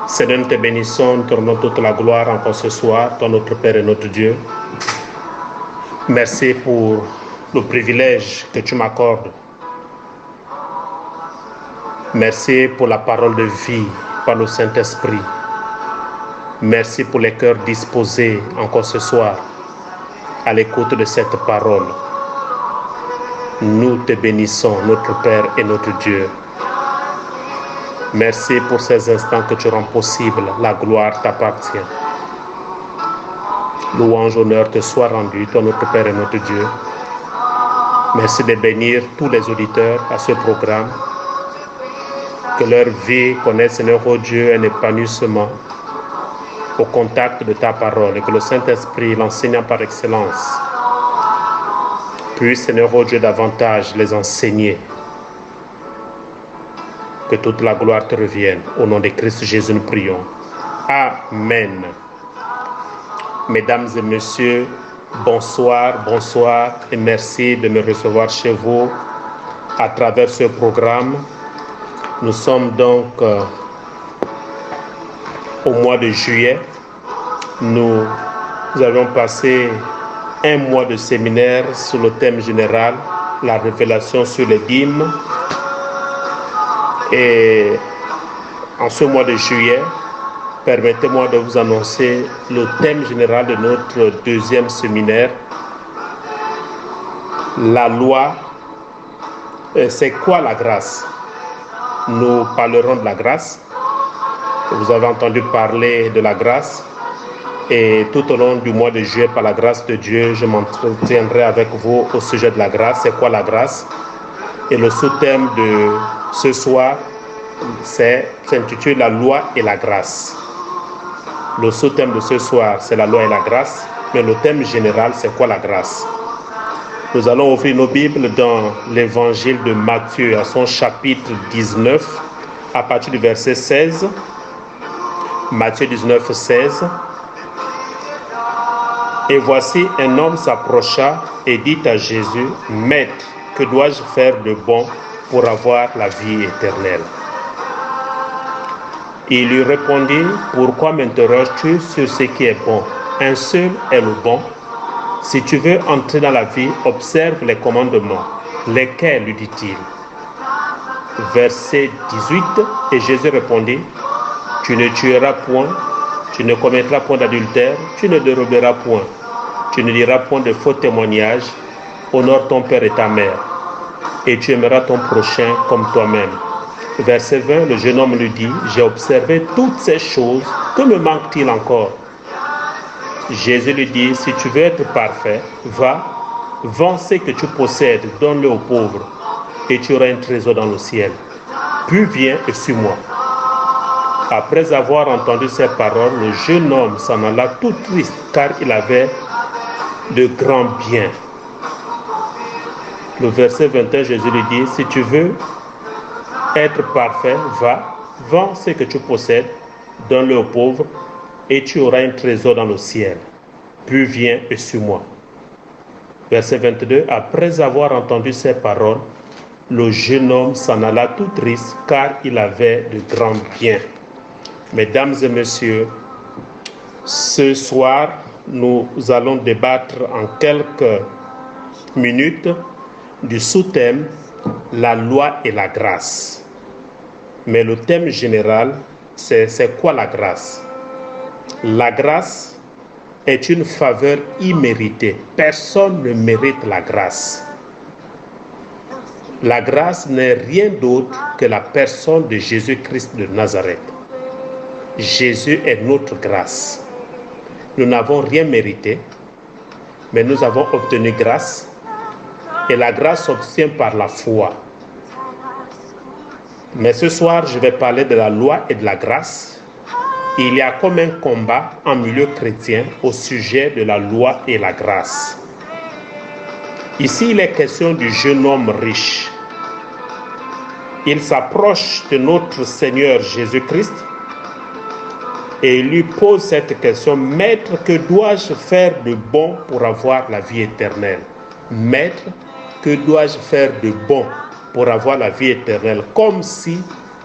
Seigneur, nous te bénissons, nous te rendons toute la gloire encore ce soir, toi notre Père et notre Dieu. Merci pour le privilège que tu m'accordes. Merci pour la parole de vie par le Saint-Esprit. Merci pour les cœurs disposés encore ce soir à l'écoute de cette parole. Nous te bénissons, notre Père et notre Dieu. Merci pour ces instants que tu rends possibles. La gloire t'appartient. Louange, honneur te soit rendu, toi notre Père et notre Dieu. Merci de bénir tous les auditeurs à ce programme. Que leur vie connaisse, Seigneur, oh Dieu, un épanouissement au contact de ta parole et que le Saint-Esprit, l'enseignant par excellence, puisse, Seigneur, oh Dieu, davantage les enseigner. Que toute la gloire te revienne. Au nom de Christ Jésus, nous prions. Amen. Mesdames et messieurs, bonsoir, bonsoir et merci de me recevoir chez vous à travers ce programme. Nous sommes donc au mois de juillet. Nous avons passé un mois de séminaire sur le thème général, la révélation sur les dîmes. Et en ce mois de juillet, permettez-moi de vous annoncer le thème général de notre deuxième séminaire. La loi, c'est quoi la grâce? Nous parlerons de la grâce. Vous avez entendu parler de la grâce. Et tout au long du mois de juillet, par la grâce de Dieu, je m'entretiendrai avec vous au sujet de la grâce. C'est quoi la grâce? Et le sous-thème de ce soir s'intitule La loi et la grâce. Le sous-thème de ce soir, c'est la loi et la grâce. Mais le thème général, c'est quoi la grâce? Nous allons ouvrir nos Bibles dans l'évangile de Matthieu, à son chapitre 19, à partir du verset 16. Matthieu 19, 16. Et voici un homme s'approcha et dit à Jésus, « Maître, que dois-je faire de bon pour avoir la vie éternelle ?» Il lui répondit, « Pourquoi m'interroges-tu sur ce qui est bon? Un seul est le bon. Si tu veux entrer dans la vie, observe les commandements. » Lesquels, lui dit-il. Verset 18, et Jésus répondit, « Tu ne tueras point, tu ne commettras point d'adultère, tu ne déroberas point, tu ne diras point de faux témoignages, honore ton père et ta mère, et tu aimeras ton prochain comme toi-même. » Verset 20, le jeune homme lui dit, « J'ai observé toutes ces choses, que me manque-t-il encore ?» Jésus lui dit, « Si tu veux être parfait, va, vends ce que tu possèdes, donne-le aux pauvres, et tu auras un trésor dans le ciel. Puis viens et suis-moi. » Après avoir entendu ces paroles, le jeune homme s'en alla tout triste, car il avait de grands biens. Le verset 21, Jésus lui dit, « Si tu veux être parfait, va, vends ce que tu possèdes, donne-le aux pauvres, et tu auras un trésor dans le ciel. Puis viens et suis-moi. » Verset 22, après avoir entendu ces paroles, le jeune homme s'en alla tout triste, car il avait de grands biens. Mesdames et messieurs, ce soir, nous allons débattre en quelques minutes du sous-thème « La loi et la grâce ». Mais le thème général, c'est quoi la grâce? La grâce est une faveur imméritée. Personne ne mérite la grâce. La grâce n'est rien d'autre que la personne de Jésus-Christ de Nazareth. Jésus est notre grâce. Nous n'avons rien mérité, mais nous avons obtenu grâce. Et la grâce s'obtient par la foi. Mais ce soir, je vais parler de la loi et de la grâce. Il y a comme un combat en milieu chrétien au sujet de la loi et la grâce. Ici, il est question du jeune homme riche. Il s'approche de notre Seigneur Jésus-Christ et il lui pose cette question, « Maître, que dois-je faire de bon pour avoir la vie éternelle ?» Maître, que dois-je faire de bon pour avoir la vie éternelle? Comme si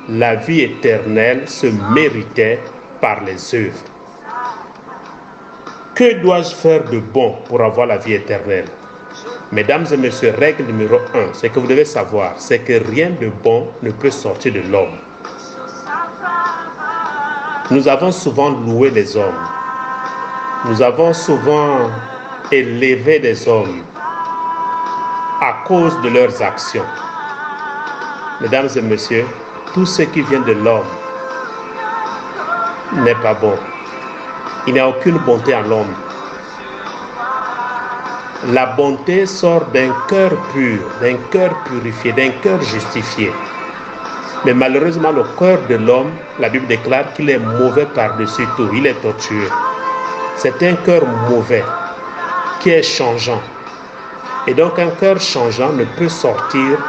la vie éternelle se méritait par les œuvres. Que dois-je faire de bon pour avoir la vie éternelle? Mesdames et messieurs, règle numéro 1, ce que vous devez savoir, c'est que rien de bon ne peut sortir de l'homme. Nous avons souvent loué les hommes. Nous avons souvent élevé les hommes à cause de leurs actions. Mesdames et messieurs, tout ce qui vient de l'homme n'est pas bon. Il n'y a aucune bonté en l'homme. La bonté sort d'un cœur pur, d'un cœur purifié, d'un cœur justifié. Mais malheureusement, le cœur de l'homme, la Bible déclare qu'il est mauvais par-dessus tout. Il est tortueux. C'est un cœur mauvais qui est changeant. Et donc un cœur changeant ne peut sortir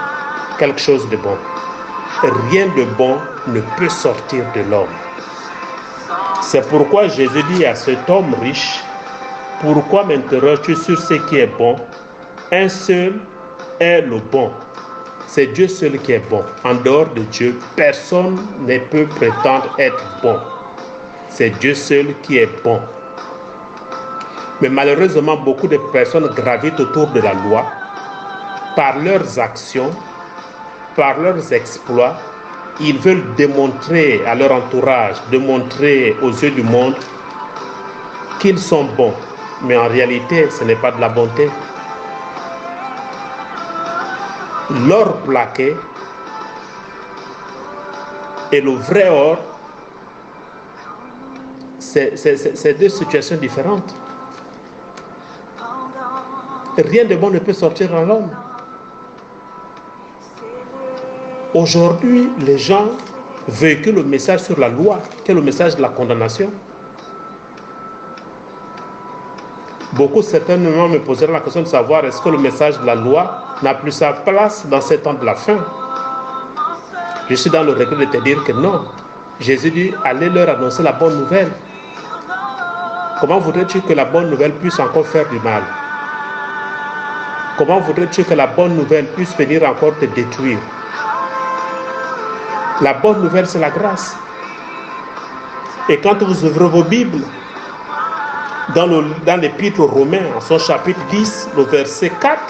quelque chose de bon. Rien de bon ne peut sortir de l'homme. C'est pourquoi Jésus dit à cet homme riche, « Pourquoi m'interroges-tu sur ce qui est bon? Un seul est le bon. C'est Dieu seul qui est bon. En dehors de Dieu, personne ne peut prétendre être bon. C'est Dieu seul qui est bon. » Mais malheureusement, beaucoup de personnes gravitent autour de la loi par leurs actions, par leurs exploits. Ils veulent démontrer à leur entourage, démontrer aux yeux du monde qu'ils sont bons. Mais en réalité, ce n'est pas de la bonté. L'or plaqué et le vrai or, c'est deux situations différentes. Rien de bon ne peut sortir dans l'homme. Aujourd'hui, les gens véhiculent le message sur la loi, qui est le message de la condamnation. Beaucoup certainement me poseront la question de savoir est-ce que le message de la loi n'a plus sa place dans ces temps de la fin. Je suis dans le regret de te dire que non. Jésus dit, allez leur annoncer la bonne nouvelle. Comment voudrais-tu que la bonne nouvelle puisse encore faire du mal? Comment voudrais-tu que la bonne nouvelle puisse venir encore te détruire? La bonne nouvelle, c'est la grâce. Et quand vous ouvrez vos Bibles, dans l'épître aux Romains, en son chapitre 10, le verset 4,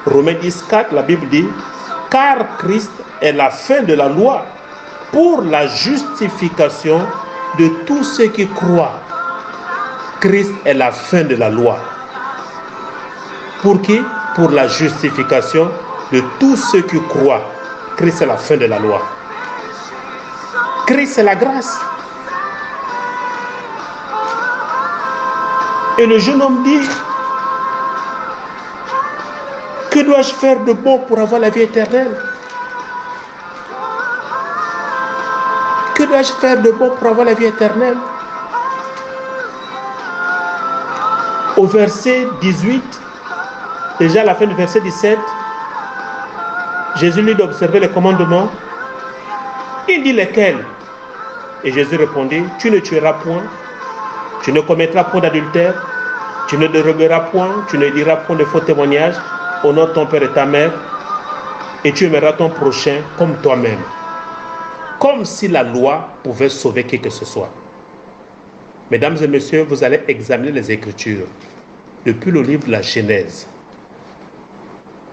Romains 10, 4, la Bible dit « Car Christ est la fin de la loi pour la justification de tous ceux qui croient. » Christ est la fin de la loi. Pour qui? Pour la justification de tous ceux qui croient. Christ est la fin de la loi. Christ est la grâce. Et le jeune homme dit, que dois-je faire de bon pour avoir la vie éternelle? Que dois-je faire de bon pour avoir la vie éternelle? Au verset 18, déjà à la fin du verset 17, Jésus lui dit d'observer les commandements. Il dit lesquels? Et Jésus répondit, tu ne tueras point, tu ne commettras point d'adultère, tu ne déroberas point, tu ne diras point de faux témoignages, honore ton père et ta mère, et tu aimeras ton prochain comme toi-même. Comme si la loi pouvait sauver qui que ce soit. Mesdames et messieurs, vous allez examiner les Écritures, depuis le livre de la Genèse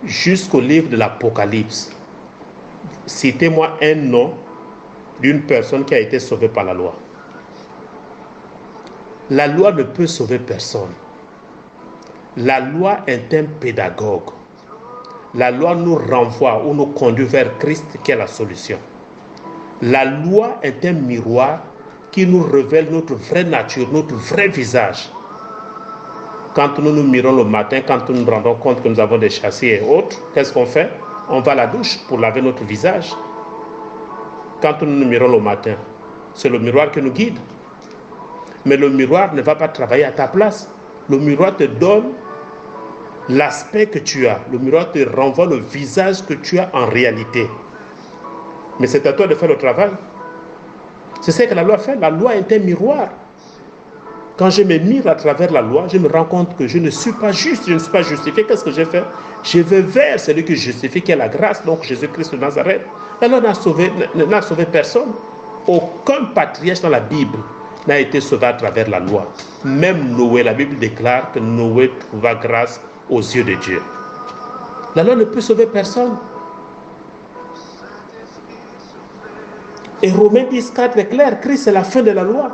jusqu'au livre de l'Apocalypse. Citez-moi un nom d'une personne qui a été sauvée par la loi. La loi ne peut sauver personne. La loi est un pédagogue. La loi nous renvoie ou nous conduit vers Christ qui est la solution. La loi est un miroir qui nous révèle notre vraie nature, notre vrai visage. Quand nous nous mirons le matin, quand nous nous rendons compte que nous avons des châssis et autres, qu'est-ce qu'on fait? On va à la douche pour laver notre visage. Quand nous nous mirons le matin, c'est le miroir qui nous guide. Mais le miroir ne va pas travailler à ta place. Le miroir te donne l'aspect que tu as. Le miroir te renvoie le visage que tu as en réalité. Mais c'est à toi de faire le travail. C'est ce que la loi fait. La loi est un miroir. Quand je me mire à travers la loi, je me rends compte que je ne suis pas juste, je ne suis pas justifié. Qu'est-ce que j'ai fait? Je vais vers celui qui justifie, qui est la grâce, donc Jésus-Christ de Nazareth. La loi n'a sauvé personne. Aucun patriarche dans la Bible n'a été sauvé à travers la loi. Même Noé, la Bible déclare que Noé trouva grâce aux yeux de Dieu. La loi ne peut sauver personne. Et Romains 10,4 est clair, Christ est la fin de la loi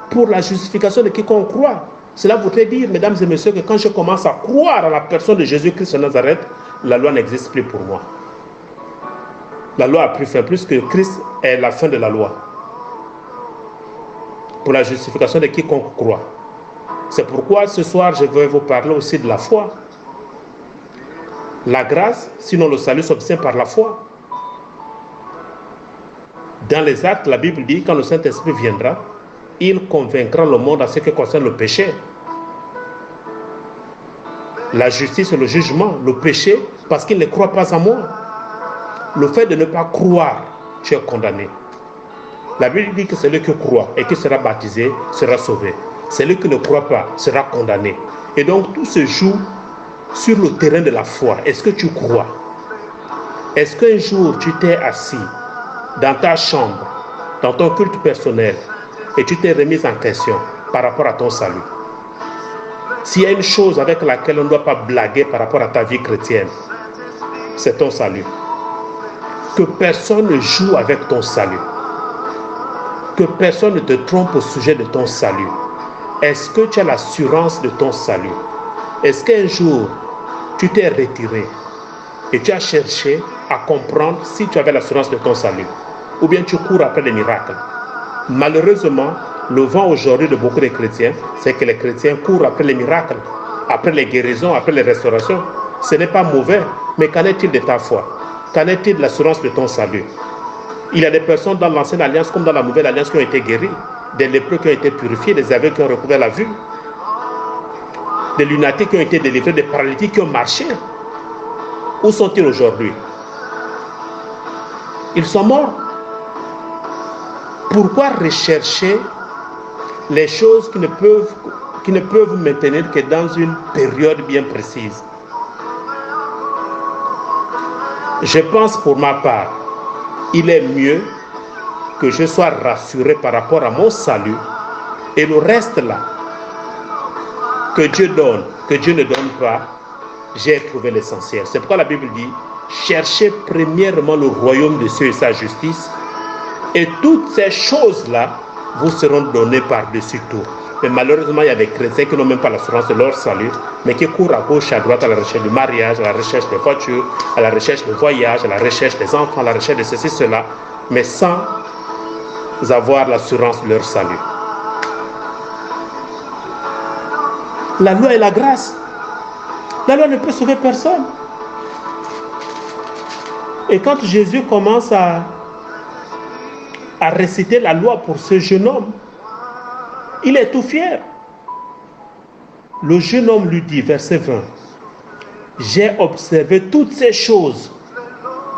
pour la justification de quiconque croit. Cela voudrait dire, mesdames et messieurs, que quand je commence à croire à la personne de Jésus-Christ de Nazareth, la loi n'existe plus pour moi. La loi a pris fin, puisque Christ est la fin de la loi pour la justification de quiconque croit. C'est pourquoi ce soir, je vais vous parler aussi de la foi. La grâce, sinon le salut s'obtient par la foi. Dans les actes, la Bible dit, quand le Saint-Esprit viendra, il convaincra le monde en ce qui concerne le péché, la justice et le jugement. Le péché, parce qu'il ne croit pas en moi. Le fait de ne pas croire, tu es condamné. La Bible dit que celui qui croit et qui sera baptisé sera sauvé. Celui qui ne croit pas sera condamné. Et donc tout se joue sur le terrain de la foi. Est-ce que tu crois? Est-ce qu'un jour tu t'es assis dans ta chambre, dans ton culte personnel, et tu t'es remis en question par rapport à ton salut? S'il y a une chose avec laquelle on ne doit pas blaguer par rapport à ta vie chrétienne, c'est ton salut. Que personne ne joue avec ton salut. Que personne ne te trompe au sujet de ton salut. Est-ce que tu as l'assurance de ton salut? Est-ce qu'un jour, tu t'es retiré et tu as cherché à comprendre si tu avais l'assurance de ton salut? Ou bien tu cours après les miracles? Malheureusement, le vent aujourd'hui de beaucoup de chrétiens, c'est que les chrétiens courent après les miracles, après les guérisons, après les restaurations. Ce n'est pas mauvais, mais qu'en est-il de ta foi? Qu'en est-il de l'assurance de ton salut? Il y a des personnes dans l'ancienne alliance comme dans la nouvelle alliance qui ont été guéries, des lépreux qui ont été purifiés, des aveugles qui ont recouvert la vue, des lunatiques qui ont été délivrés, des paralytiques qui ont marché. Où sont-ils aujourd'hui? Ils sont morts. Pourquoi rechercher les choses qui ne peuvent maintenir que dans une période bien précise? Je pense pour ma part, il est mieux que je sois rassuré par rapport à mon salut et le reste là, que Dieu donne, que Dieu ne donne pas, j'ai trouvé l'essentiel. C'est pourquoi la Bible dit, cherchez premièrement le royaume de Dieu et sa justice, et toutes ces choses-là vous seront données par-dessus tout. Mais malheureusement, il y a des chrétiens qui n'ont même pas l'assurance de leur salut, mais qui courent à gauche, à droite, à la recherche du mariage, à la recherche des voitures, à la recherche du voyage, à la recherche des enfants, à la recherche de ceci, cela, mais sans avoir l'assurance de leur salut. La loi et la grâce. La loi ne peut sauver personne. Et quand Jésus commence à réciter la loi pour ce jeune homme, il est tout fier. Le jeune homme lui dit, verset 20, « J'ai observé toutes ces choses.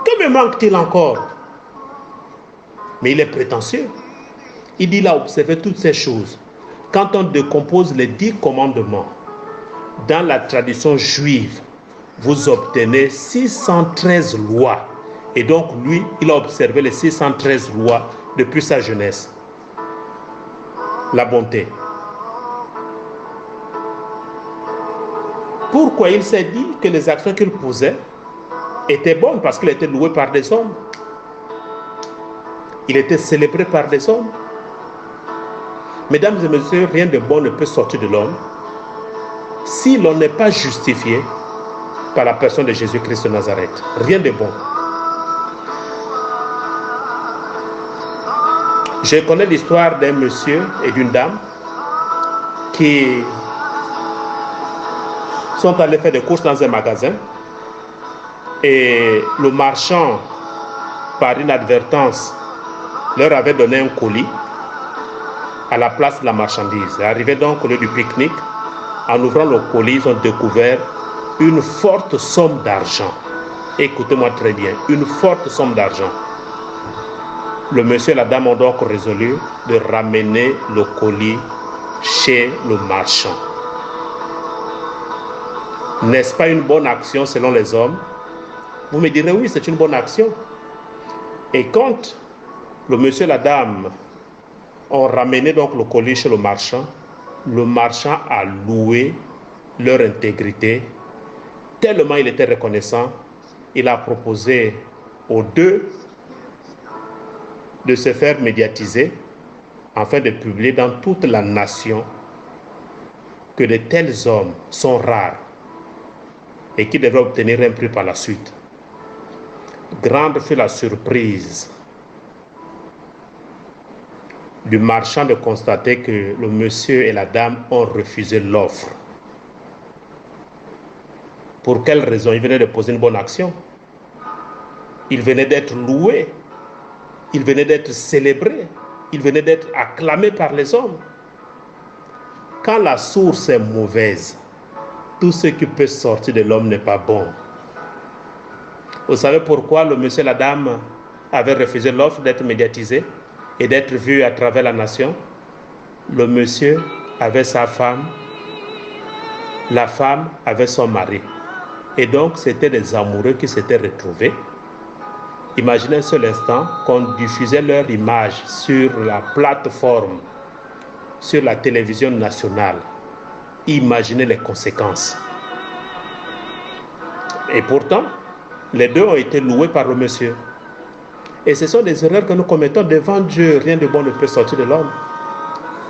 Que me manque-t-il encore ?» Mais il est prétentieux. Il dit, il a observé toutes ces choses. Quand on décompose les 10 commandements, dans la tradition juive, vous obtenez 613 lois. Et donc, lui, il a observé les 613 lois depuis sa jeunesse. La bonté. Pourquoi il s'est dit que les actions qu'il posait étaient bonnes? Parce qu'il était loué par des hommes. Il était célébré par des hommes. Mesdames et messieurs, rien de bon ne peut sortir de l'homme si l'on n'est pas justifié par la personne de Jésus-Christ de Nazareth. Rien de bon. Je connais l'histoire d'un monsieur et d'une dame qui sont allés faire des courses dans un magasin et le marchand, par inadvertance, leur avait donné un colis à la place de la marchandise. Arrivé donc au lieu du pique-nique, en ouvrant le colis, ils ont découvert une forte somme d'argent. Écoutez-moi très bien, une forte somme d'argent. Le monsieur et la dame ont donc résolu de ramener le colis chez le marchand. N'est-ce pas une bonne action selon les hommes? Vous me direz oui, c'est une bonne action. Et quand le monsieur et la dame ont ramené donc le colis chez le marchand a loué leur intégrité. Tellement il était reconnaissant, il a proposé aux deux de se faire médiatiser afin de publier dans toute la nation que de tels hommes sont rares et qui devraient obtenir un prix par la suite. Grande fut la surprise du marchand de constater que le monsieur et la dame ont refusé l'offre. Pour quelle raison? Il venait de poser une bonne action. Il venait d'être loué. Il venait d'être célébré. Il venait d'être acclamé par les hommes. Quand la source est mauvaise, tout ce qui peut sortir de l'homme n'est pas bon. Vous savez pourquoi le monsieur et la dame avaient refusé l'offre d'être médiatisé et d'être vu à travers la nation? Le monsieur avait sa femme, la femme avait son mari. Et donc, c'était des amoureux qui s'étaient retrouvés. Imaginez un seul instant qu'on diffusait leur image sur la plateforme, sur la télévision nationale. Imaginez les conséquences. Et pourtant, les deux ont été loués par le monsieur. Et ce sont des erreurs que nous commettons devant Dieu. Rien de bon ne peut sortir de l'homme.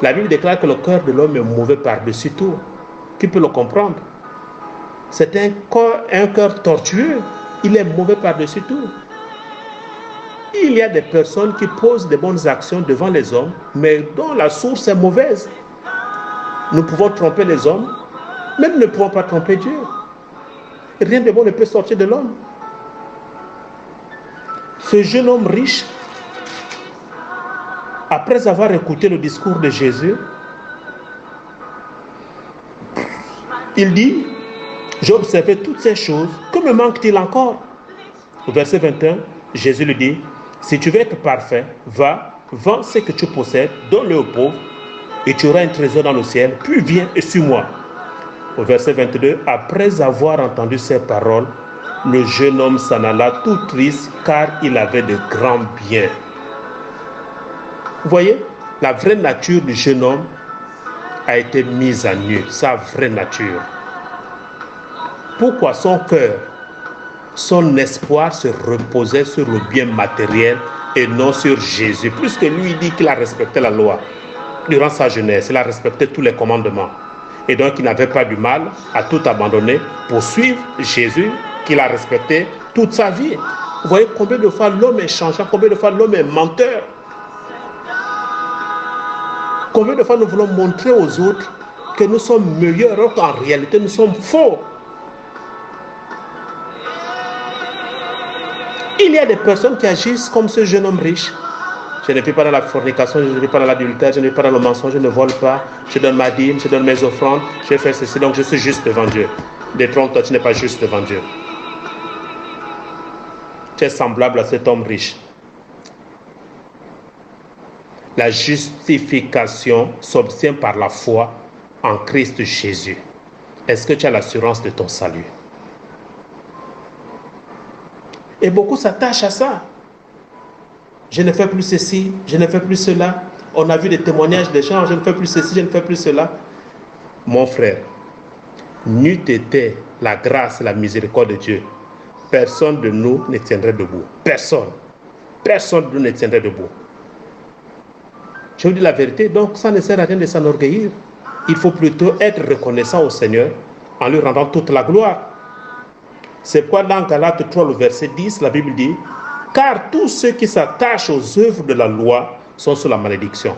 La Bible déclare que le cœur de l'homme est mauvais par-dessus tout. Qui peut le comprendre? C'est un cœur tortueux. Il est mauvais par-dessus tout. Il y a des personnes qui posent des bonnes actions devant les hommes, mais dont la source est mauvaise. Nous pouvons tromper les hommes, mais nous ne pouvons pas tromper Dieu. Rien de bon ne peut sortir de l'homme. Ce jeune homme riche, après avoir écouté le discours de Jésus, il dit: j'ai observé toutes ces choses, que me manque-t-il encore? Au verset 21, Jésus lui dit: si tu veux être parfait, va, vends ce que tu possèdes, donne-le aux pauvres, et tu auras un trésor dans le ciel, puis viens et suis-moi. Au verset 22, après avoir entendu ces paroles, le jeune homme s'en alla tout triste, car il avait de grands biens. Vous voyez, la vraie nature du jeune homme a été mise à nu, sa vraie nature. Pourquoi son cœur, son espoir se reposait sur le bien matériel et non sur Jésus, puisque lui dit qu'il a respecté la loi. Durant sa jeunesse, il a respecté tous les commandements. Et donc, il n'avait pas du mal à tout abandonner pour suivre Jésus, qu'il a respecté toute sa vie. Vous voyez combien de fois l'homme est changeant, combien de fois l'homme est menteur. Combien de fois nous voulons montrer aux autres que nous sommes meilleurs, alors qu'en réalité, nous sommes faux. Il y a des personnes qui agissent comme ce jeune homme riche. Je ne vis pas dans la fornication, je ne vis pas dans l'adultère, je ne vis pas dans le mensonge, je ne vole pas, je donne ma dîme, je donne mes offrandes, je fais ceci, donc je suis juste devant Dieu. Détrompe-toi, tu n'es pas juste devant Dieu. Tu es semblable à cet homme riche. La justification s'obtient par la foi en Christ Jésus. Est-ce que tu as l'assurance de ton salut? Et beaucoup s'attachent à ça. Je ne fais plus ceci, je ne fais plus cela. On a vu des témoignages des gens, je ne fais plus ceci, je ne fais plus cela. Mon frère, n'eût été la grâce et la miséricorde de Dieu, personne de nous ne tiendrait debout. Personne. Personne de nous ne tiendrait debout. Je vous dis la vérité, donc ça ne sert à rien de s'enorgueillir. Il faut plutôt être reconnaissant au Seigneur en lui rendant toute la gloire. C'est pourquoi dans Galates 3, le verset 10, la Bible dit: car tous ceux qui s'attachent aux œuvres de la loi sont sous la malédiction.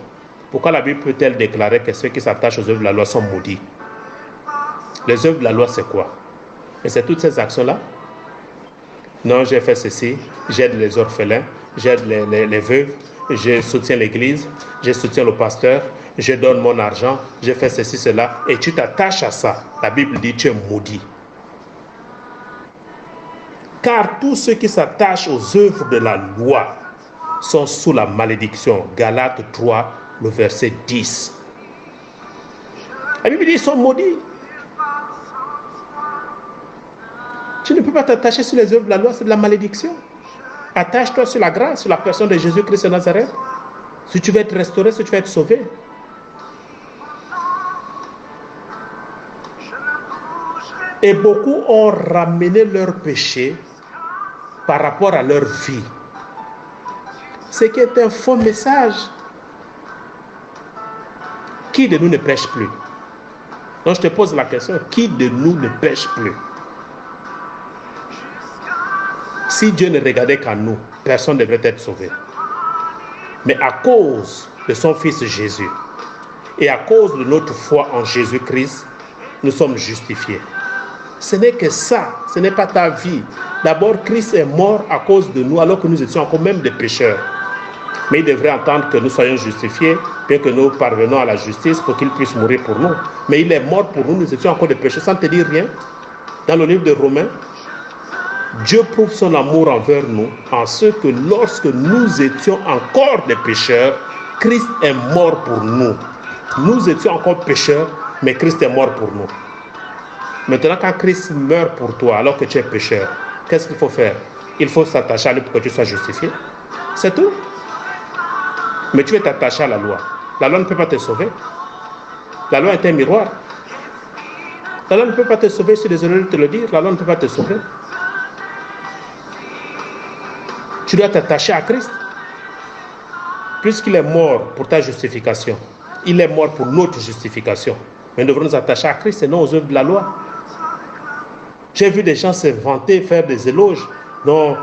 Pourquoi la Bible peut-elle déclarer que ceux qui s'attachent aux œuvres de la loi sont maudits? Les œuvres de la loi, c'est quoi? Et c'est toutes ces actions-là? Non, j'ai fait ceci, j'aide les orphelins, j'aide les veuves, je soutiens l'église, je soutiens le pasteur, je donne mon argent, je fais ceci, cela, et tu t'attaches à ça. La Bible dit: tu es maudit. Car tous ceux qui s'attachent aux œuvres de la loi sont sous la malédiction. Galates 3, le verset 10. La Bible dit, ils sont maudits. Tu ne peux pas t'attacher sur les œuvres de la loi, c'est de la malédiction. Attache-toi sur la grâce, sur la personne de Jésus-Christ de Nazareth. Si tu veux être restauré, si tu veux être sauvé. Et beaucoup ont ramené leur péché par rapport à leur vie. Ce qui est un faux message. Qui de nous ne pêche plus? Donc je te pose la question, qui de nous ne pêche plus? Si Dieu ne regardait qu'à nous, personne ne devrait être sauvé. Mais à cause de son Fils Jésus et à cause de notre foi en Jésus-Christ, nous sommes justifiés. Ce n'est que ça, ce n'est pas ta vie. D'abord, Christ est mort à cause de nous alors que nous étions encore même des pécheurs. Mais il devrait entendre que nous soyons justifiés, bien que nous parvenons à la justice pour qu'il puisse mourir pour nous. Mais il est mort pour nous, nous étions encore des pécheurs, sans te dire rien. Dans le livre de Romains, Dieu prouve son amour envers nous en ce que lorsque nous étions encore des pécheurs, Christ est mort pour nous. Nous étions encore pécheurs, mais Christ est mort pour nous. Maintenant, quand Christ meurt pour toi alors que tu es pécheur, qu'est-ce qu'il faut faire? Il faut s'attacher à lui pour que tu sois justifié. C'est tout. Mais tu es attaché à la loi. La loi ne peut pas te sauver. La loi est un miroir. La loi ne peut pas te sauver, je suis désolé de te le dire. La loi ne peut pas te sauver. Tu dois t'attacher à Christ. Puisqu'il est mort pour ta justification, il est mort pour notre justification. Mais nous devons nous attacher à Christ et non aux œuvres de la loi. J'ai vu des gens se vanter, faire des éloges. Donc,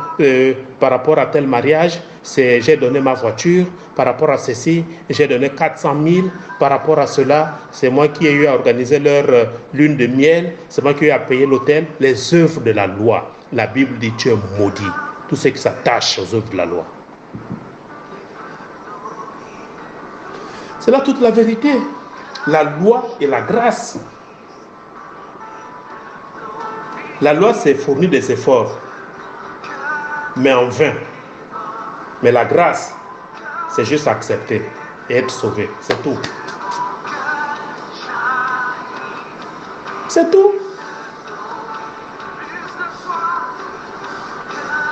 par rapport à tel mariage, j'ai donné ma voiture. Par rapport à ceci, j'ai donné 400 000. Par rapport à cela, c'est moi qui ai eu à organiser leur lune de miel. C'est moi qui ai eu à payer l'hôtel. Les œuvres de la loi. La Bible dit tu es maudit. Tout ce qui s'attache aux œuvres de la loi. C'est là toute la vérité. La loi et la grâce. La loi s'est fournie des efforts, mais en vain. Mais la grâce, c'est juste accepter et être sauvé. C'est tout. C'est tout.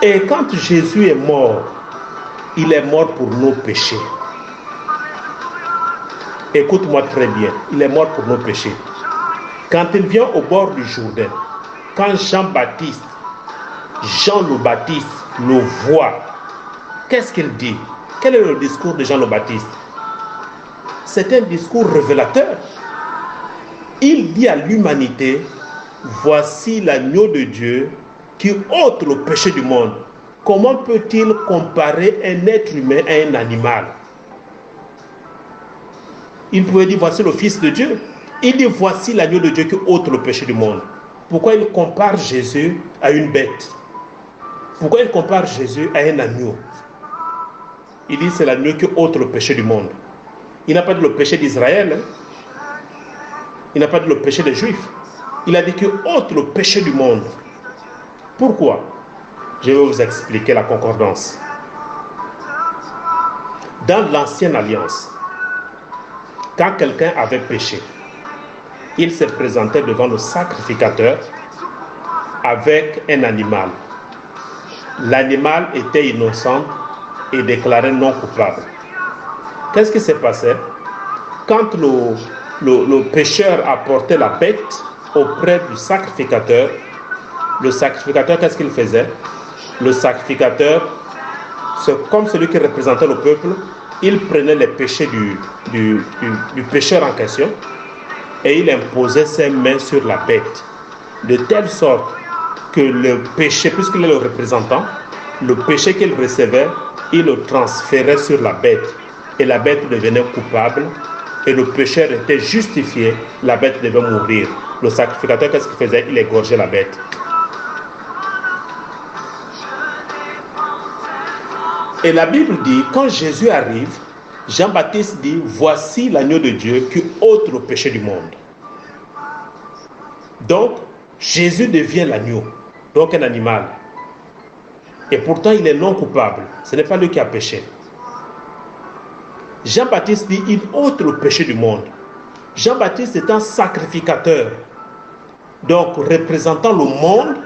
Et quand Jésus est mort, il est mort pour nos péchés. Écoute-moi très bien, il est mort pour nos péchés. Quand il vient au bord du Jourdain, quand Jean le Baptiste le voit, qu'est-ce qu'il dit? Quel est le discours de Jean le Baptiste? C'est un discours révélateur. Il dit à l'humanité, voici l'agneau de Dieu qui ôte le péché du monde. Comment peut-il comparer un être humain à un animal? Il pouvait dire, voici le Fils de Dieu. Il dit, voici l'agneau de Dieu qui ôte le péché du monde. Pourquoi il compare Jésus à une bête? Pourquoi il compare Jésus à un agneau? Il dit, c'est l'agneau qui ôte le péché du monde. Il n'a pas dit le péché d'Israël. Il n'a pas dit le péché des Juifs. Il a dit qu'il ôte le péché du monde. Pourquoi? Je vais vous expliquer la concordance. Dans l'ancienne alliance, quand quelqu'un avait péché, il se présentait devant le sacrificateur avec un animal. L'animal était innocent et déclaré non coupable. Qu'est-ce qui s'est passé? Quand le pécheur apportait la bête auprès du sacrificateur, le sacrificateur, qu'est-ce qu'il faisait? Le sacrificateur, c'est comme celui qui représentait le peuple, il prenait les péchés du pécheur en question et il imposait ses mains sur la bête, de telle sorte que le péché, puisqu'il est le représentant, le péché qu'il recevait, il le transférait sur la bête et la bête devenait coupable et le pécheur était justifié, la bête devait mourir. Le sacrificateur, qu'est-ce qu'il faisait? Il égorgeait la bête. Et la Bible dit, quand Jésus arrive, Jean-Baptiste dit, voici l'agneau de Dieu qui ôte le péché du monde. Donc, Jésus devient l'agneau, donc un animal. Et pourtant, il est non coupable. Ce n'est pas lui qui a péché. Jean-Baptiste dit, il ôte le péché du monde. Jean-Baptiste est un sacrificateur, donc représentant le monde.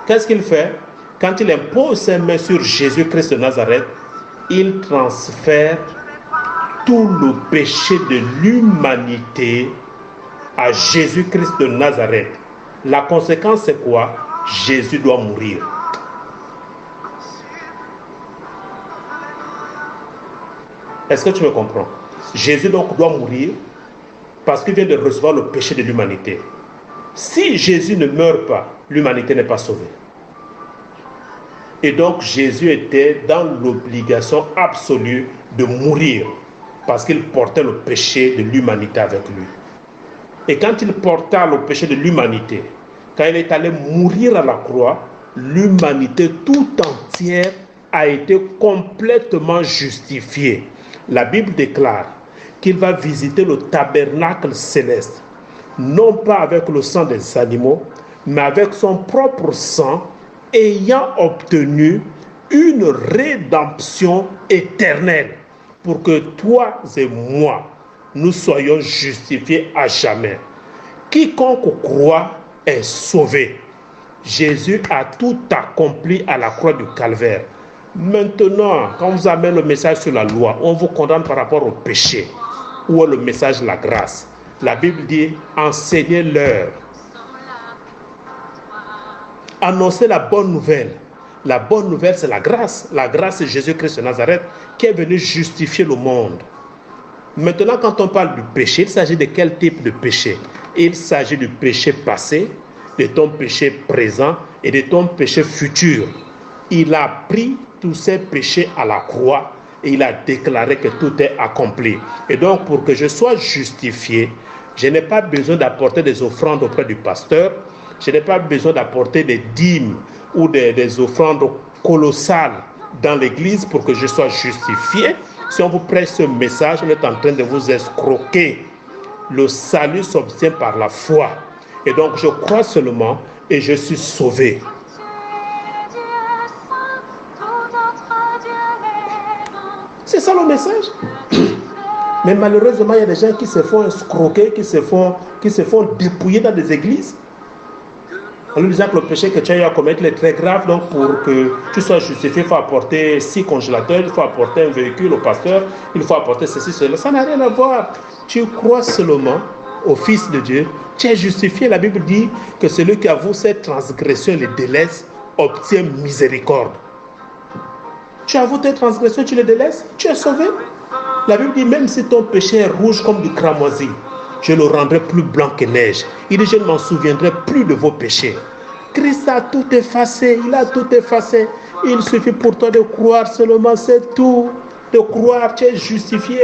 Qu'est-ce qu'il fait? Quand il impose ses mains sur Jésus-Christ de Nazareth, il transfère tout le péché de l'humanité à Jésus-Christ de Nazareth. La conséquence, c'est quoi? Jésus doit mourir. Est-ce que tu me comprends? Jésus donc doit mourir parce qu'il vient de recevoir le péché de l'humanité. Si Jésus ne meurt pas, l'humanité n'est pas sauvée. Et donc Jésus était dans l'obligation absolue de mourir parce qu'il portait le péché de l'humanité avec lui. Et quand il porta le péché de l'humanité, quand il est allé mourir à la croix, l'humanité tout entière a été complètement justifiée. La Bible déclare qu'il va visiter le tabernacle céleste, non pas avec le sang des animaux, mais avec son propre sang, ayant obtenu une rédemption éternelle pour que toi et moi, nous soyons justifiés à jamais. Quiconque croit est sauvé. Jésus a tout accompli à la croix du Calvaire. Maintenant, quand on vous amène le message sur la loi, on vous condamne par rapport au péché. Où est le message de la grâce? La Bible dit, enseignez-leur. Annoncez la bonne nouvelle. La bonne nouvelle, c'est la grâce. La grâce, c'est Jésus-Christ de Nazareth qui est venu justifier le monde. Maintenant, quand on parle du péché, il s'agit de quel type de péché? Il s'agit du péché passé, de ton péché présent et de ton péché futur. Il a pris tous ces péchés à la croix et il a déclaré que tout est accompli. Et donc, pour que je sois justifié, je n'ai pas besoin d'apporter des offrandes auprès du pasteur. Je n'ai pas besoin d'apporter des dîmes ou des offrandes colossales dans l'église pour que je sois justifié. Si on vous prête ce message, on est en train de vous escroquer. Le salut s'obtient par la foi. Et donc, je crois seulement et je suis sauvé. C'est ça le message. Mais malheureusement, il y a des gens qui se font escroquer, qui se font dépouiller dans des églises. En lui disant que le péché que tu as eu à commettre est très grave, donc pour que tu sois justifié, il faut apporter 6 congélateurs, il faut apporter un véhicule au pasteur, il faut apporter ceci, cela. Ça n'a rien à voir. Tu crois seulement au Fils de Dieu, tu es justifié. La Bible dit que celui qui avoue ses transgressions et les délaisse obtient miséricorde. Tu avoues tes transgressions, tu les délaisses, tu es sauvé. La Bible dit même si ton péché est rouge comme du cramoisi, je le rendrai plus blanc que neige. Il dit, je ne m'en souviendrai plus de vos péchés. Christ a tout effacé, il a tout effacé. Il suffit pour toi de croire seulement, c'est tout. De croire, tu es justifié.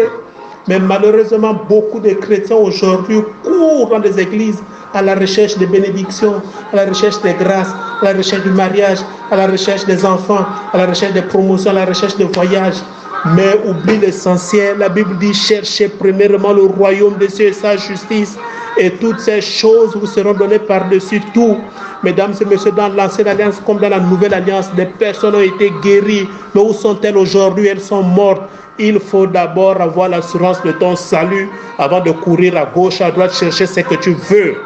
Mais malheureusement, beaucoup de chrétiens aujourd'hui courent dans des églises à la recherche des bénédictions, à la recherche des grâces, à la recherche du mariage, à la recherche des enfants, à la recherche des promotions, à la recherche des voyages. Mais oublie l'essentiel. La Bible dit, cherchez premièrement le royaume des cieux et sa justice, et toutes ces choses vous seront données par-dessus tout. Mesdames et messieurs, dans l'ancienne alliance comme dans la nouvelle alliance, des personnes ont été guéries. Mais où sont-elles aujourd'hui? Elles sont mortes. Il faut d'abord avoir l'assurance de ton salut avant de courir à gauche, à droite, chercher ce que tu veux.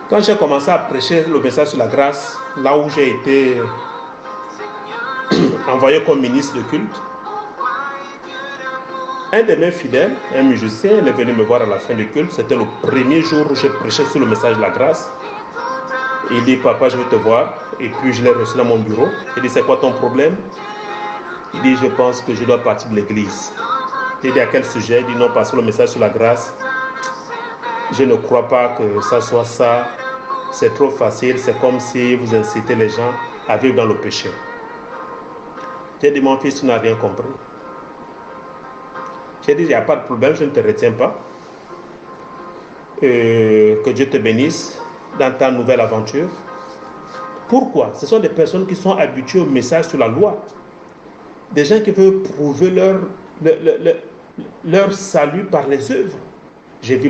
Quand j'ai commencé à prêcher le message sur la grâce, là où j'ai été envoyé comme ministre de culte, un de mes fidèles, un musicien, il est venu me voir à la fin du culte. C'était le premier jour où j'ai prêché sur le message de la grâce. Il dit, papa, je vais te voir. Et puis je l'ai reçu dans mon bureau. Il dit, c'est quoi ton problème? Il dit, je pense que je dois partir de l'église. Il dit, à quel sujet? Il dit, non, parce que le message sur la grâce, je ne crois pas que ça soit ça. C'est trop facile. C'est comme si vous incitez les gens à vivre dans le péché. J'ai dit, mon fils, tu n'as rien compris. J'ai dit, il n'y a pas de problème, je ne te retiens pas. Que Dieu te bénisse dans ta nouvelle aventure. Pourquoi? Ce sont des personnes qui sont habituées au message sur la loi. Des gens qui veulent prouver leur salut par les œuvres. Je ne vis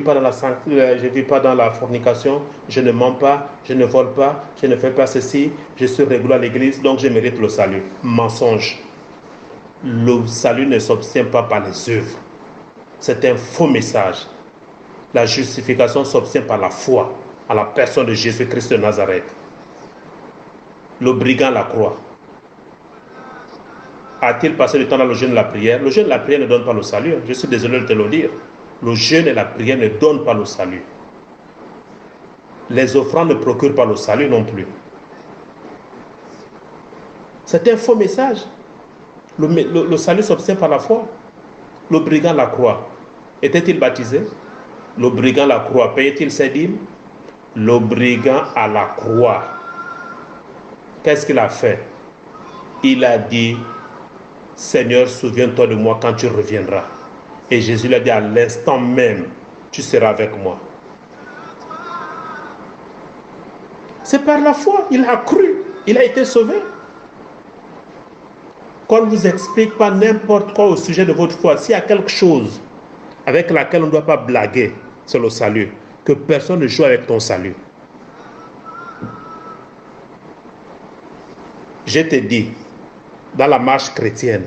pas dans la fornication, je ne mens pas, je ne vole pas, je ne fais pas ceci, je suis régulier à l'église, donc je mérite le salut. Mensonge. Le salut ne s'obtient pas par les œuvres. C'est un faux message. La justification s'obtient par la foi à la personne de Jésus-Christ de Nazareth. Le brigand à la croix. A-t-il passé du temps dans le jeûne et la prière? Le jeûne et la prière ne donnent pas le salut. Je suis désolé de te le dire. Le jeûne et la prière ne donnent pas le salut. Les offrandes ne procurent pas le salut non plus. C'est un faux message. Le salut s'obtient par la foi. Le brigand à la croix, était-il baptisé? Le brigand à la croix, payait-il ses dîmes? Le brigand à la croix, qu'est-ce qu'il a fait? Il a dit, Seigneur, souviens-toi de moi quand tu reviendras. Et Jésus lui a dit, à l'instant même, tu seras avec moi. C'est par la foi, il a cru, il a été sauvé. Qu'on ne vous explique pas n'importe quoi au sujet de votre foi. S'il y a quelque chose avec laquelle on ne doit pas blaguer, c'est le salut. Que personne ne joue avec ton salut. Je te dis, dans la marche chrétienne,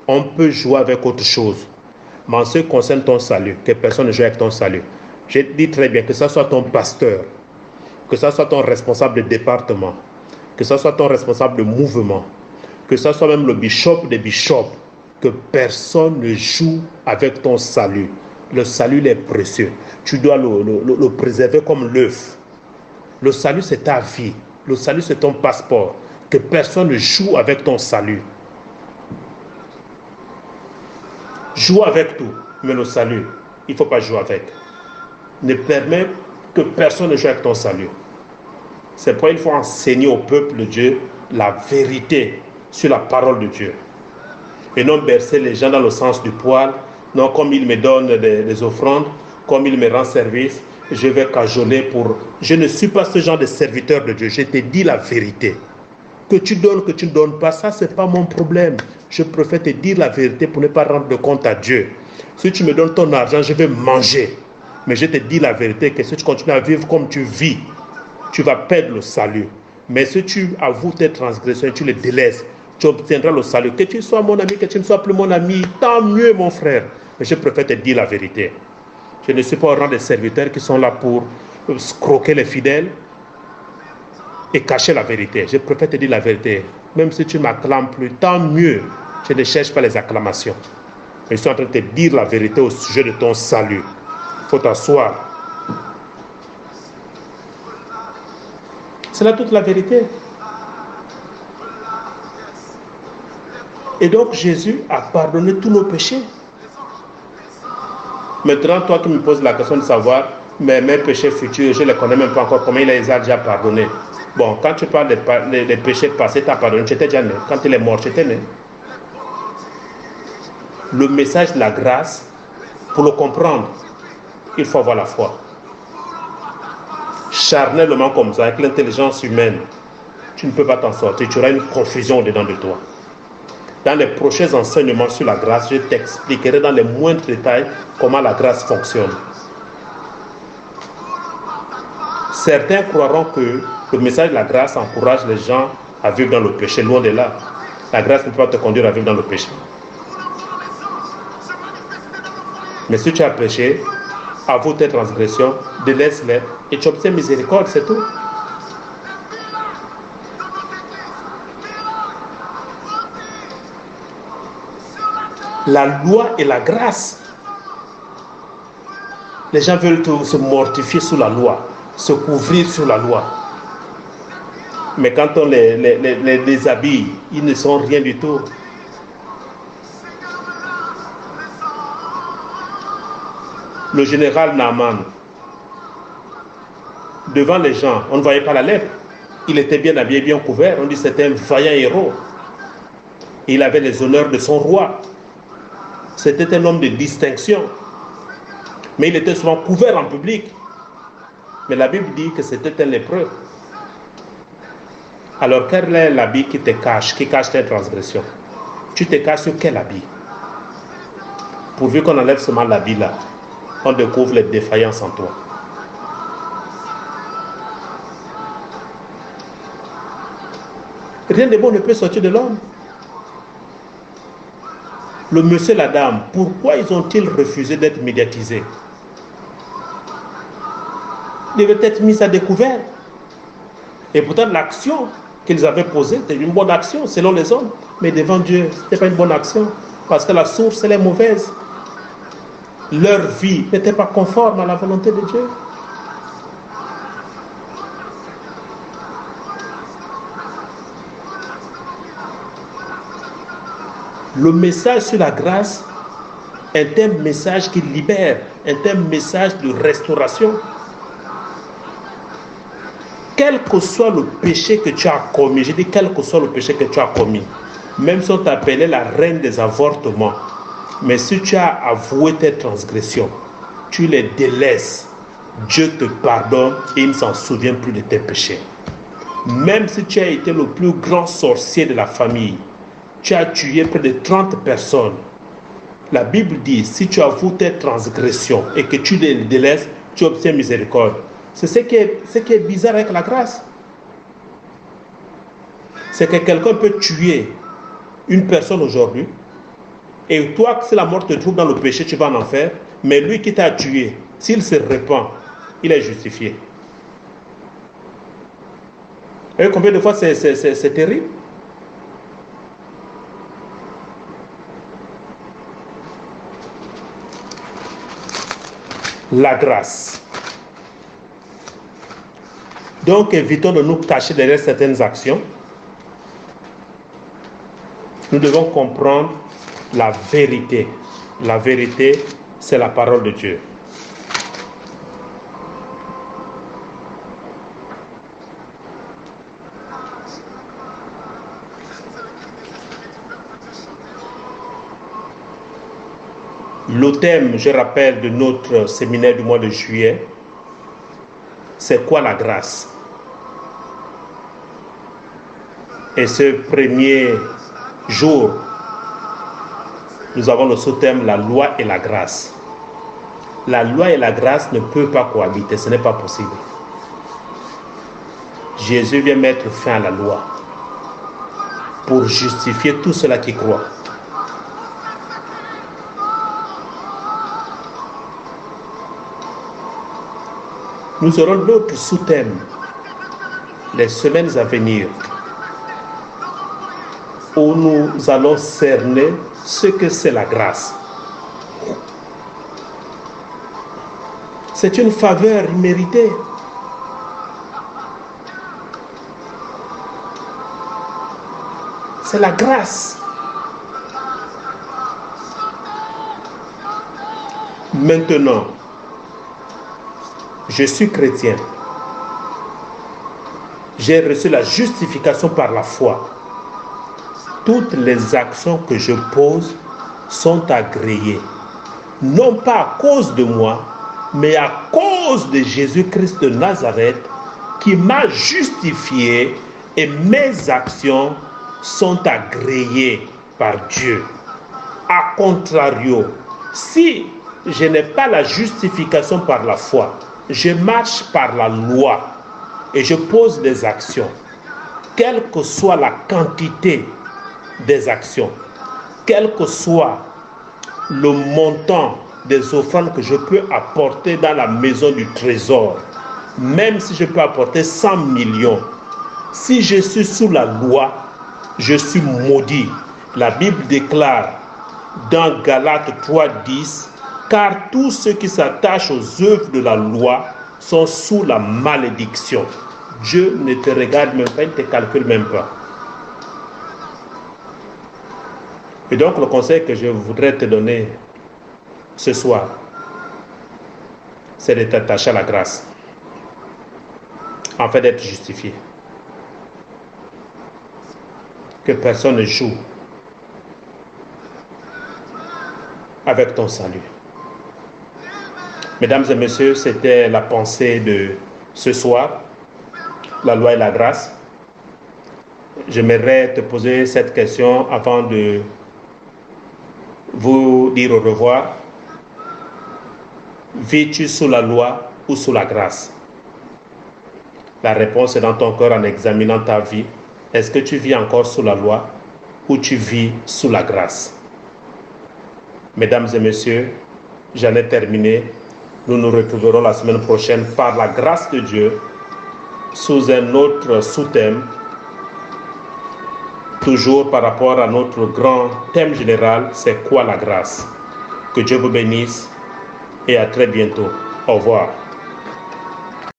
on peut jouer avec autre chose. Mais en ce qui concerne ton salut, que personne ne joue avec ton salut. Je te dis très bien que ce soit ton pasteur, que ce soit ton responsable de département, que ce soit ton responsable de mouvement, que ce soit même le bishop des bishops, que personne ne joue avec ton salut. Le salut est précieux. Tu dois le préserver comme l'œuf. Le salut, c'est ta vie. Le salut, c'est ton passeport. Que personne ne joue avec ton salut. Joue avec tout, mais le salut, il ne faut pas jouer avec. Ne permets que personne ne joue avec ton salut. C'est pourquoi il faut enseigner au peuple de Dieu la vérité sur la parole de Dieu. Et non bercer les gens dans le sens du poil. Non, comme il me donne des offrandes, comme il me rend service, je vais cajoler pour... Je ne suis pas ce genre de serviteur de Dieu. Je te dis la vérité. Que tu donnes, que tu ne donnes pas, ça, ce n'est pas mon problème. Je préfère te dire la vérité pour ne pas rendre de compte à Dieu. Si tu me donnes ton argent, je vais manger. Mais je te dis la vérité que si tu continues à vivre comme tu vis, tu vas perdre le salut. Mais si tu avoues tes transgressions et tu les délaisses, tu obtiendras le salut. Que tu sois mon ami, que tu ne sois plus mon ami, tant mieux mon frère. Mais je préfère te dire la vérité. Je ne suis pas au rang des serviteurs qui sont là pour croquer les fidèles et cacher la vérité. Je préfère te dire la vérité. Même si tu ne m'acclames plus, tant mieux. Je ne cherche pas les acclamations. Mais je suis en train de te dire la vérité au sujet de ton salut. Il faut t'asseoir. C'est là toute la vérité. Et donc Jésus a pardonné tous nos péchés. Maintenant, toi qui me poses la question de savoir, mais mes péchés futurs, je ne les connais même pas encore, comment il les a déjà pardonnés. Bon, quand tu parles des péchés passés, tu as pardonné, tu étais déjà né. Quand il est mort, tu étais né. Le message de la grâce, pour le comprendre, il faut avoir la foi. Charnellement comme ça, avec l'intelligence humaine, tu ne peux pas t'en sortir. Tu auras une confusion dedans de toi. Dans les prochains enseignements sur la grâce, je t'expliquerai dans les moindres détails comment la grâce fonctionne. Certains croiront que le message de la grâce encourage les gens à vivre dans le péché. Loin de là. La grâce ne peut pas te conduire à vivre dans le péché. Mais si tu as péché, avoue tes transgressions, délaisse-les et tu obtiens miséricorde, c'est tout. La loi et la grâce. Les gens veulent se mortifier sous la loi, se couvrir sous la loi. Mais quand on les déshabille, ils ne sont rien du tout. Le général Naaman, devant les gens, on ne voyait pas la lèpre. Il était bien habillé, bien couvert. On dit que c'était un vaillant héros. Il avait les honneurs de son roi. C'était un homme de distinction. Mais il était souvent couvert en public. Mais la Bible dit que c'était un lépreux. Alors quel est l'habit qui te cache, qui cache tes transgressions? Tu te caches sur quel habit? Pourvu qu'on enlève seulement l'habit là, on découvre les défaillances en toi. Rien de bon ne peut sortir de l'homme. Le monsieur et la dame, pourquoi ils ont-ils refusé d'être médiatisés? Ils devaient être mis à découvert. Et pourtant, l'action qu'ils avaient posée, c'était une bonne action selon les hommes. Mais devant Dieu, ce n'était pas une bonne action. Parce que la source, elle est mauvaise. Leur vie n'était pas conforme à la volonté de Dieu. Le message sur la grâce est un message qui libère, est un message de restauration. Quel que soit le péché que tu as commis, je dis quel que soit le péché que tu as commis, même si on t'appelait la reine des avortements, mais si tu as avoué tes transgressions, tu les délaisses, Dieu te pardonne et il ne s'en souvient plus de tes péchés. Même si tu as été le plus grand sorcier de la famille, tu as tué près de 30 personnes. La Bible dit, si tu avoues tes transgressions et que tu les délaisses, tu obtiens miséricorde. C'est ce qui est bizarre avec la grâce. C'est que quelqu'un peut tuer une personne aujourd'hui, et toi, si la mort te trouve dans le péché, tu vas en enfer, mais lui qui t'a tué, s'il se repent, il est justifié. Et combien de fois c'est terrible? La grâce. Donc, évitons de nous cacher derrière certaines actions. Nous devons comprendre la vérité. La vérité, c'est la parole de Dieu. Le thème, je rappelle, de notre séminaire du mois de juillet, c'est quoi la grâce? Et ce premier jour, nous avons le sous-thème la loi et la grâce. La loi et la grâce ne peuvent pas cohabiter, ce n'est pas possible. Jésus vient mettre fin à la loi pour justifier tous ceux-là qui croient. Nous aurons d'autres sous-thèmes les semaines à venir où nous allons cerner ce que c'est la grâce. C'est une faveur méritée. C'est la grâce. Maintenant, je suis chrétien. J'ai reçu la justification par la foi. Toutes les actions que je pose sont agréées. Non pas à cause de moi, mais à cause de Jésus-Christ de Nazareth qui m'a justifié et mes actions sont agréées par Dieu. A contrario, si je n'ai pas la justification par la foi, je marche par la loi et je pose des actions, quelle que soit la quantité des actions, quel que soit le montant des offrandes que je peux apporter dans la maison du trésor, même si je peux apporter 100 millions, si je suis sous la loi, je suis maudit. La Bible déclare dans Galates 3:10, car tous ceux qui s'attachent aux œuvres de la loi sont sous la malédiction. Dieu ne te regarde même pas, il ne te calcule même pas. Et donc le conseil que je voudrais te donner ce soir, c'est de t'attacher à la grâce, en fait d'être justifié. Que personne ne joue avec ton salut. Mesdames et messieurs, c'était la pensée de ce soir, la loi et la grâce. J'aimerais te poser cette question avant de vous dire au revoir. Vis-tu sous la loi ou sous la grâce? La réponse est dans ton cœur en examinant ta vie. Est-ce que tu vis encore sous la loi ou tu vis sous la grâce? Mesdames et messieurs, j'en ai terminé. Nous nous retrouverons la semaine prochaine par la grâce de Dieu sous un autre sous-thème, toujours par rapport à notre grand thème général, c'est quoi la grâce? Que Dieu vous bénisse et à très bientôt. Au revoir.